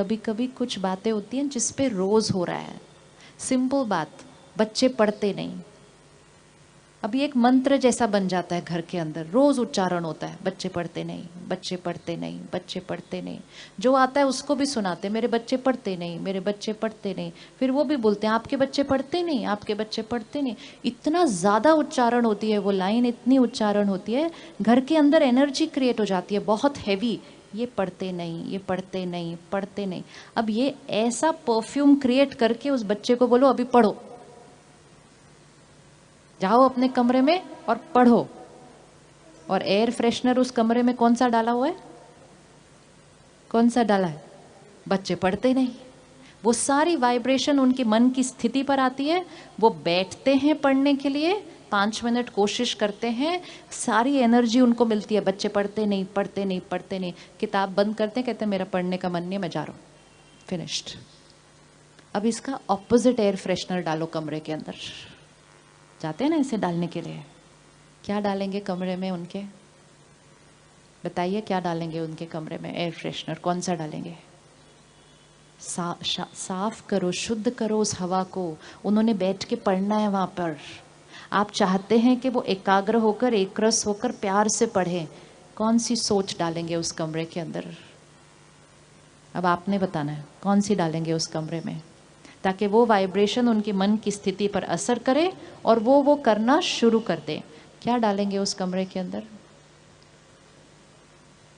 कभी कभी कुछ बातें होती हैं जिस पे रोज हो रहा है। सिंपल बात, बच्चे पढ़ते नहीं। अभी एक मंत्र जैसा बन जाता है घर के अंदर, रोज उच्चारण होता है, बच्चे पढ़ते नहीं, बच्चे पढ़ते नहीं, बच्चे पढ़ते नहीं। जो आता है उसको भी सुनाते, मेरे बच्चे पढ़ते नहीं, मेरे बच्चे पढ़ते नहीं। फिर वो भी बोलते हैं आपके बच्चे पढ़ते नहीं, आपके बच्चे पढ़ते नहीं। इतना ज़्यादा उच्चारण होती है वो लाइन, इतनी उच्चारण होती है, घर के अंदर एनर्जी क्रिएट हो जाती है बहुत हैवी। ये पढ़ते नहीं, ये पढ़ते नहीं, पढ़ते नहीं। अब ये ऐसा परफ्यूम क्रिएट करके उस बच्चे को बोलो अभी पढ़ो, जाओ अपने कमरे में और पढ़ो। और एयर फ्रेशनर उस कमरे में कौन सा डाला हुआ है? कौन सा डाला है? बच्चे पढ़ते नहीं। वो सारी वाइब्रेशन उनके मन की स्थिति पर आती है। वो बैठते हैं पढ़ने के लिए, 5 मिनट कोशिश करते हैं, सारी एनर्जी उनको मिलती है। बच्चे पढ़ते नहीं, पढ़ते नहीं, पढ़ते नहीं। किताब बंद करते हैं, कहते हैं मेरा पढ़ने का मन नहीं, मैं जा रहा हूँ, फिनिश्ड। अब इसका ऑपोजिट एयर फ्रेशनर डालो कमरे के अंदर। जाते हैं ना इसे डालने के लिए। क्या डालेंगे कमरे में उनके? बताइए क्या डालेंगे उनके कमरे में? एयर फ्रेशनर कौन सा डालेंगे? साफ करो, शुद्ध करो उस हवा को। उन्होंने बैठ के पढ़ना है वहाँ पर। आप चाहते हैं कि वो एकाग्र होकर, एक रस होकर प्यार से पढ़ें। कौन सी सोच डालेंगे उस कमरे के अंदर? अब आपने बताना है कौन सी डालेंगे उस कमरे में, ताकि वो वाइब्रेशन उनके मन की स्थिति पर असर करे और वो करना शुरू कर दे। क्या डालेंगे उस कमरे के अंदर?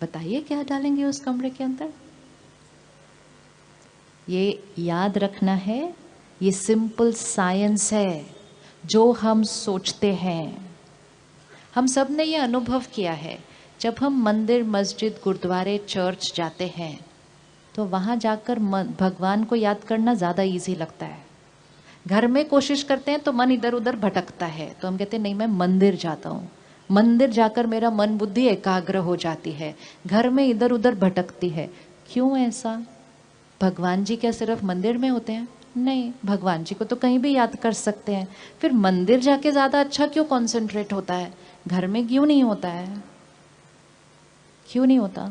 बताइए क्या डालेंगे उस कमरे के अंदर? ये याद रखना है, ये सिंपल साइंस है। जो हम सोचते हैं, हम सब ने ये अनुभव किया है। जब हम मंदिर, मस्जिद, गुरुद्वारे, चर्च जाते हैं तो वहाँ जाकर भगवान को याद करना ज़्यादा इजी लगता है। घर में कोशिश करते हैं तो मन इधर उधर भटकता है, तो हम कहते हैं नहीं मैं मंदिर जाता हूँ, मंदिर जाकर मेरा मन बुद्धि एकाग्र हो जाती है। घर में इधर उधर भटकती है। क्यों ऐसा? भगवान जी क्या सिर्फ मंदिर में होते हैं? नहीं, भगवान जी को तो कहीं भी याद कर सकते हैं। फिर मंदिर जाके ज़्यादा अच्छा क्यों कॉन्सेंट्रेट होता है? घर में क्यों नहीं होता है? क्यों नहीं होता?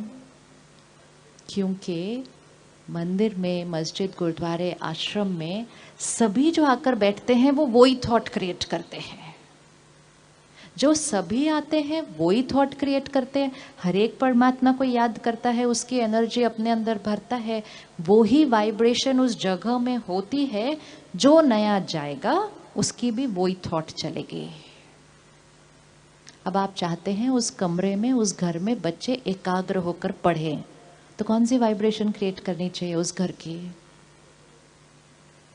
क्योंकि मंदिर में, मस्जिद, गुरुद्वारे, आश्रम में सभी जो आकर बैठते हैं वो वही थॉट क्रिएट करते हैं। जो सभी आते हैं वही थॉट क्रिएट करते हैं। हर एक परमात्मा को याद करता है, उसकी एनर्जी अपने अंदर भरता है, वो ही वाइब्रेशन उस जगह में होती है। जो नया जाएगा उसकी भी वही थॉट चलेगी। अब आप चाहते हैं उस कमरे में, उस घर में बच्चे एकाग्र होकर पढ़ें, तो कौन सी वाइब्रेशन क्रिएट करनी चाहिए उस घर की?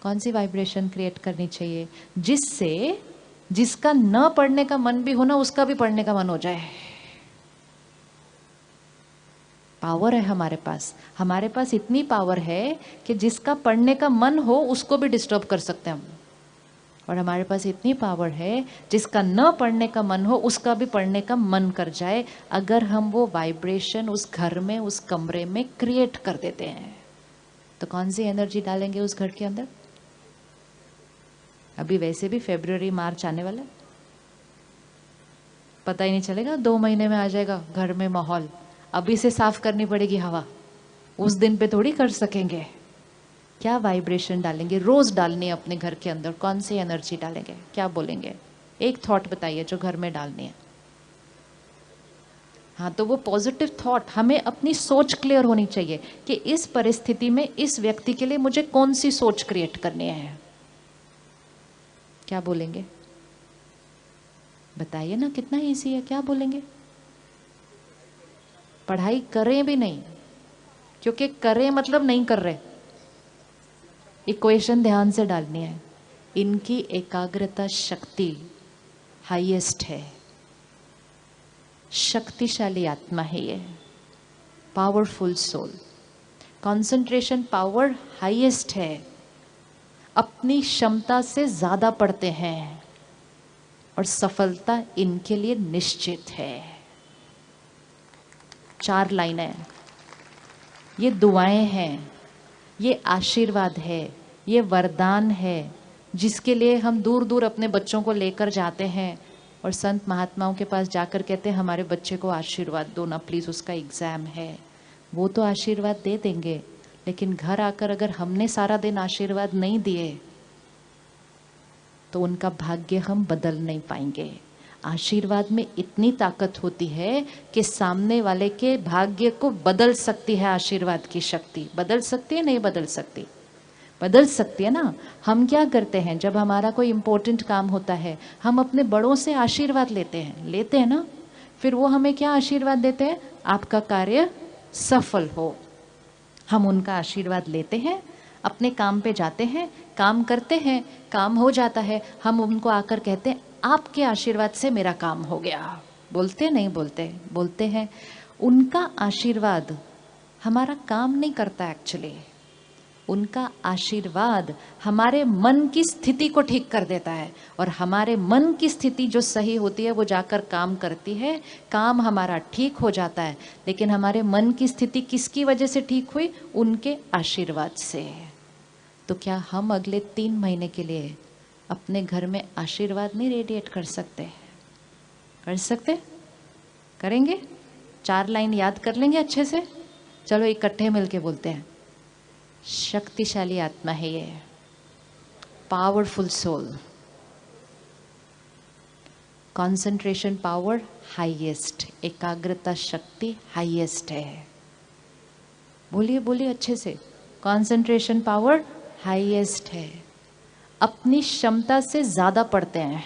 कौन सी वाइब्रेशन क्रिएट करनी चाहिए जिससे जिसका न पढ़ने का मन भी हो ना, उसका भी पढ़ने का मन हो जाए? पावर है हमारे पास। हमारे पास इतनी पावर है कि जिसका पढ़ने का मन हो उसको भी डिस्टर्ब कर सकते हैं हम। और हमारे पास इतनी पावर है जिसका न पढ़ने का मन हो उसका भी पढ़ने का मन कर जाए, अगर हम वो वाइब्रेशन उस घर में, उस कमरे में क्रिएट कर देते हैं। तो कौन सी एनर्जी डालेंगे उस घर के अंदर? अभी वैसे भी फरवरी मार्च आने वाला है, पता ही नहीं चलेगा, 2 महीने में आ जाएगा घर में माहौल। अभी से साफ करनी पड़ेगी हवा, उस दिन पे थोड़ी कर सकेंगे। क्या वाइब्रेशन डालेंगे? रोज डालनी है अपने घर के अंदर। कौन सी एनर्जी डालेंगे? क्या बोलेंगे? एक थॉट बताइए जो घर में डालनी है। हाँ, तो वो पॉजिटिव थॉट, हमें अपनी सोच क्लियर होनी चाहिए कि इस परिस्थिति में, इस व्यक्ति के लिए मुझे कौन सी सोच क्रिएट करनी है। क्या बोलेंगे? बताइए ना, कितना इजी है। क्या बोलेंगे? पढ़ाई करें भी नहीं, क्योंकि करें मतलब नहीं कर रहे। इक्वेशन ध्यान से डालनी है। इनकी एकाग्रता शक्ति हाईएस्ट है, शक्तिशाली आत्मा है ये, powerful soul. Concentration power highest है, अपनी क्षमता से ज्यादा पढ़ते हैं और सफलता इनके लिए निश्चित है। 4 लाइनें, ये दुआएं हैं, ये आशीर्वाद है, ये वरदान है, जिसके लिए हम दूर दूर अपने बच्चों को लेकर जाते हैं और संत महात्माओं के पास जाकर कहते हैं हमारे बच्चे को आशीर्वाद दो ना प्लीज़, उसका एग्ज़ाम है। वो तो आशीर्वाद दे देंगे, लेकिन घर आकर अगर हमने सारा दिन आशीर्वाद नहीं दिए तो उनका भाग्य हम बदल नहीं पाएंगे। आशीर्वाद में इतनी ताकत होती है कि सामने वाले के भाग्य को बदल सकती है। आशीर्वाद की शक्ति बदल सकती है, नहीं बदल सकती? बदल सकती है ना। हम क्या करते हैं, जब हमारा कोई इम्पोर्टेंट काम होता है हम अपने बड़ों से आशीर्वाद लेते हैं ना। फिर वो हमें क्या आशीर्वाद देते हैं? आपका कार्य सफल हो। हम उनका आशीर्वाद लेते हैं, अपने काम पे जाते हैं, काम करते हैं, काम हो जाता है, हम उनको आकर कहते हैं आपके आशीर्वाद से मेरा काम हो गया। बोलते नहीं बोलते? बोलते हैं। उनका आशीर्वाद हमारा काम नहीं करता एक्चुअली। उनका आशीर्वाद हमारे मन की स्थिति को ठीक कर देता है, और हमारे मन की स्थिति जो सही होती है वो जाकर काम करती है, काम हमारा ठीक हो जाता है। लेकिन हमारे मन की स्थिति किसकी वजह से ठीक हुई? उनके आशीर्वाद से। तो क्या हम अगले 3 महीने के लिए अपने घर में आशीर्वाद नहीं रेडिएट कर सकते? कर सकते? करेंगे? 4 लाइन याद कर लेंगे अच्छे से? चलो इकट्ठे मिलके बोलते हैं। शक्तिशाली आत्मा है ये, powerful soul, concentration power highest, एकाग्रता शक्ति हाईएस्ट है। बोलिए बोलिए अच्छे से। कंसंट्रेशन पावर हाईएस्ट है। अपनी क्षमता से ज्यादा पढ़ते हैं।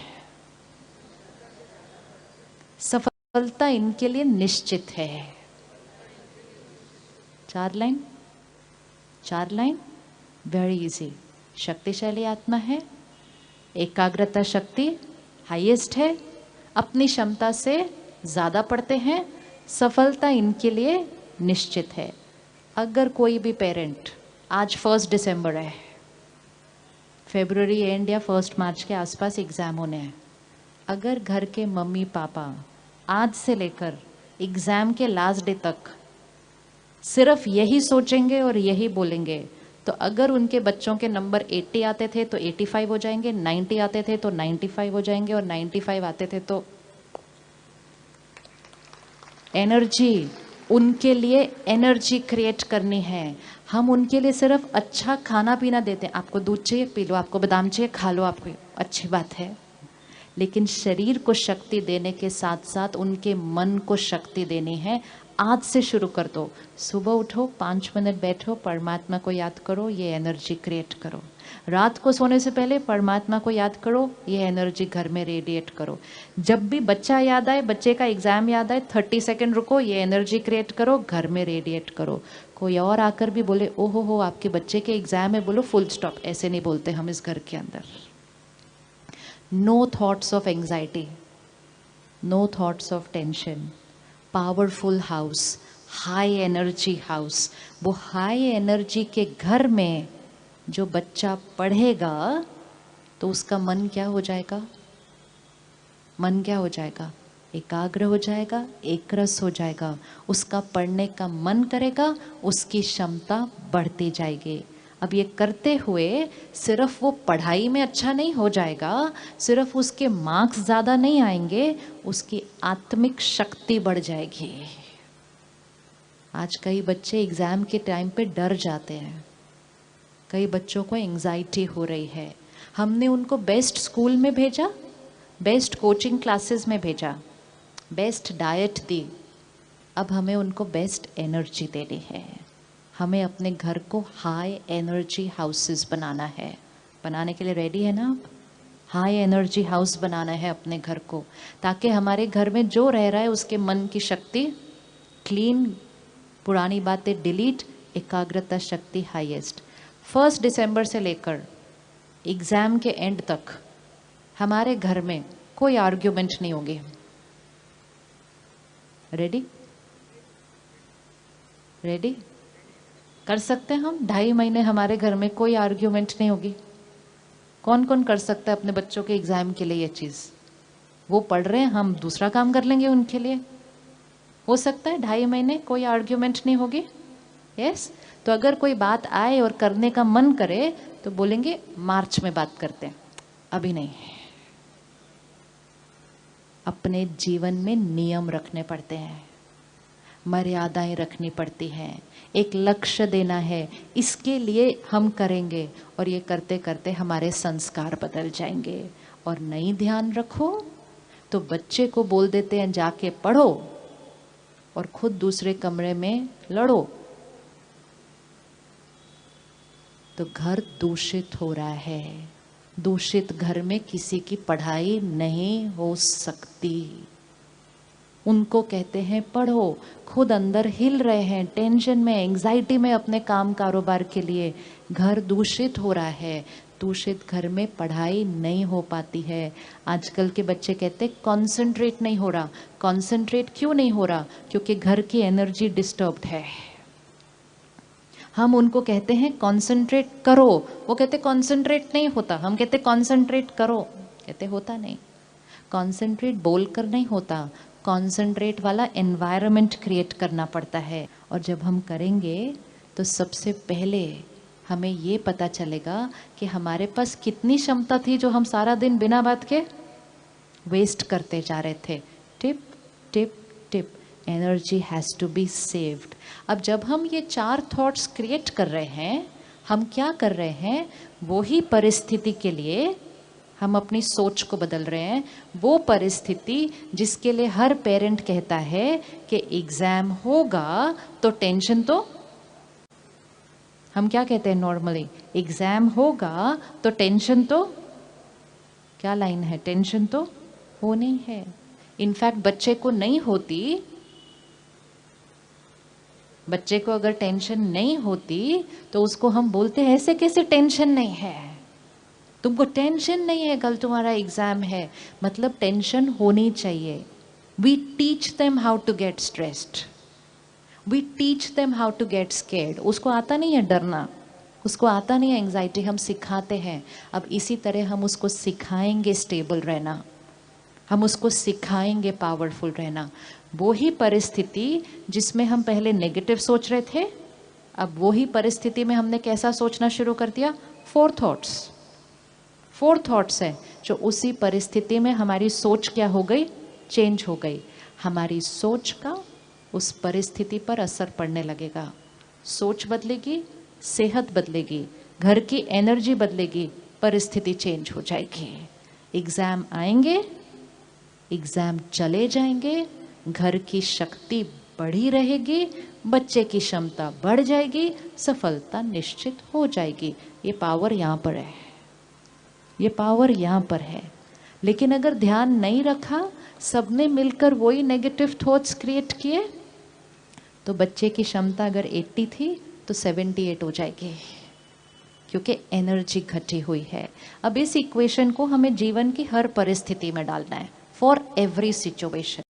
सफलता इनके लिए निश्चित है। 4 लाइन, 4 लाइन, वेरी इजी। शक्तिशाली आत्मा है, एकाग्रता शक्ति हाईएस्ट है, अपनी क्षमता से ज़्यादा पढ़ते हैं, सफलता इनके लिए निश्चित है। अगर कोई भी पेरेंट, आज 1 दिसंबर है, फरवरी एंड या 1 मार्च के आसपास एग्ज़ाम होने हैं, अगर घर के मम्मी पापा आज से लेकर एग्ज़ाम के लास्ट डे तक सिर्फ यही सोचेंगे और यही बोलेंगे, तो अगर उनके बच्चों के नंबर 80 आते थे तो 85 हो जाएंगे, 90 आते थे तो 95 हो जाएंगे, और 95 आते थे तो एनर्जी, उनके लिए एनर्जी क्रिएट करनी है। हम उनके लिए सिर्फ अच्छा खाना पीना देते हैं। आपको दूध चाहिए पी लो, आपको बादाम चाहिए खा लो, आपको अच्छी बात है। लेकिन शरीर को शक्ति देने के साथ साथ उनके मन को शक्ति देनी है। आज से शुरू कर दो। सुबह उठो, 5 मिनट बैठो, परमात्मा को याद करो, ये एनर्जी क्रिएट करो। रात को सोने से पहले परमात्मा को याद करो, ये एनर्जी घर में रेडिएट करो। जब भी बच्चा याद आए, बच्चे का एग्जाम याद आए, 30 सेकंड रुको, ये एनर्जी क्रिएट करो, घर में रेडिएट करो। कोई और आकर भी बोले ओहो हो आपके बच्चे के एग्जाम है, बोलो फुल स्टॉप। ऐसे नहीं बोलते हम इस घर के अंदर। No thoughts of anxiety, no thoughts of tension. Powerful house, high energy house. वो हाई एनर्जी के घर में जो बच्चा पढ़ेगा तो उसका मन क्या हो जाएगा? मन क्या हो जाएगा? एकाग्र हो जाएगा, एकरस हो जाएगा। उसका पढ़ने का मन करेगा, उसकी क्षमता बढ़ती जाएगी। अब ये करते हुए सिर्फ वो पढ़ाई में अच्छा नहीं हो जाएगा, सिर्फ उसके मार्क्स ज़्यादा नहीं आएंगे, उसकी आत्मिक शक्ति बढ़ जाएगी। आज कई बच्चे एग्ज़ाम के टाइम पे डर जाते हैं, कई बच्चों को एंजाइटी हो रही है। हमने उनको बेस्ट स्कूल में भेजा, बेस्ट कोचिंग क्लासेस में भेजा, बेस्ट डाइट दी। अब हमें उनको बेस्ट एनर्जी देनी है। हमें अपने घर को हाई एनर्जी हाउसेस बनाना है। बनाने के लिए रेडी है ना आप? हाई एनर्जी हाउस बनाना है अपने घर को, ताकि हमारे घर में जो रह रहा है उसके मन की शक्ति क्लीन, पुरानी बातें डिलीट, एकाग्रता शक्ति हाईएस्ट। 1 दिसंबर से लेकर एग्ज़ाम के एंड तक हमारे घर में कोई आर्ग्यूमेंट नहीं होगी। रेडी? रेडी? कर सकते हैं हम? 2.5 महीने हमारे घर में कोई आर्ग्यूमेंट नहीं होगी। कौन कौन कर सकता है अपने बच्चों के एग्जाम के लिए ये चीज़? वो पढ़ रहे हैं, हम दूसरा काम कर लेंगे उनके लिए। हो सकता है 2.5 महीने कोई आर्ग्यूमेंट नहीं होगी। यस? तो अगर कोई बात आए और करने का मन करे तो बोलेंगे मार्च में बात करते हैं, अभी नहीं। अपने जीवन में नियम रखने पड़ते हैं। मर्यादाएं रखनी पड़ती हैं, एक लक्ष्य देना है, इसके लिए हम करेंगे और ये करते करते हमारे संस्कार बदल जाएंगे। और नहीं ध्यान रखो तो बच्चे को बोल देते हैं जाके पढ़ो और खुद दूसरे कमरे में लड़ो, तो घर दूषित हो रहा है। दूषित घर में किसी की पढ़ाई नहीं हो सकती। उनको कहते हैं पढ़ो, खुद अंदर हिल रहे हैं, टेंशन में, एंजाइटी में अपने काम कारोबार के लिए, घर दूषित हो रहा है। दूषित घर में पढ़ाई नहीं हो पाती है। आजकल के बच्चे कहते हैं कॉन्सेंट्रेट नहीं हो रहा। कॉन्सेंट्रेट क्यों नहीं हो रहा? क्योंकि घर की एनर्जी डिस्टर्ब्ड है। हम उनको कहते हैं कॉन्सेंट्रेट करो, वो कहते कॉन्सेंट्रेट नहीं होता। हम कहते कॉन्सेंट्रेट करो, कहते होता नहीं। कॉन्सेंट्रेट बोलकर नहीं होता, कॉन्सेंट्रेट वाला एनवायरनमेंट क्रिएट करना पड़ता है। और जब हम करेंगे तो सबसे पहले हमें ये पता चलेगा कि हमारे पास कितनी क्षमता थी जो हम सारा दिन बिना बात के वेस्ट करते जा रहे थे। Tip tip tip, energy has to be saved. अब जब हम ये 4 थॉट्स क्रिएट कर रहे हैं, हम क्या कर रहे हैं? वो ही परिस्थिति के लिए हम अपनी सोच को बदल रहे हैं। वो परिस्थिति जिसके लिए हर पेरेंट कहता है कि एग्जाम होगा तो टेंशन तो, हम क्या कहते हैं नॉर्मली, एग्जाम होगा तो टेंशन तो, क्या लाइन है, टेंशन तो होनी है। इनफैक्ट बच्चे को नहीं होती, बच्चे को अगर टेंशन नहीं होती तो उसको हम बोलते हैं ऐसे कैसे टेंशन नहीं है, तुमको टेंशन नहीं है, कल तुम्हारा एग्जाम है। मतलब टेंशन होनी चाहिए। We teach them how to get stressed, we teach them how to get scared. उसको आता नहीं है डरना, उसको आता नहीं है एंजाइटी, हम सिखाते हैं। अब इसी तरह हम उसको सिखाएंगे स्टेबल रहना, हम उसको सिखाएंगे पावरफुल रहना। वो ही परिस्थिति जिसमें हम पहले नेगेटिव सोच रहे थे, अब वो ही परिस्थिति में हमने कैसा सोचना शुरू कर दिया? 4 थॉट्स है जो उसी परिस्थिति में हमारी सोच क्या हो गई? चेंज हो गई। हमारी सोच का उस परिस्थिति पर असर पड़ने लगेगा। सोच बदलेगी, सेहत बदलेगी, घर की एनर्जी बदलेगी, परिस्थिति चेंज हो जाएगी। एग्जाम आएंगे, एग्जाम चले जाएंगे, घर की शक्ति बढ़ी रहेगी, बच्चे की क्षमता बढ़ जाएगी, सफलता निश्चित हो जाएगी। ये पावर यहाँ पर है, ये पावर यहाँ पर है। लेकिन अगर ध्यान नहीं रखा, सबने मिलकर वही नेगेटिव थॉट्स क्रिएट किए, तो बच्चे की क्षमता अगर 80 थी तो 78 हो जाएगी, क्योंकि एनर्जी घटी हुई है। अब इस इक्वेशन को हमें जीवन की हर परिस्थिति में डालना है, फॉर एवरी सिचुएशन।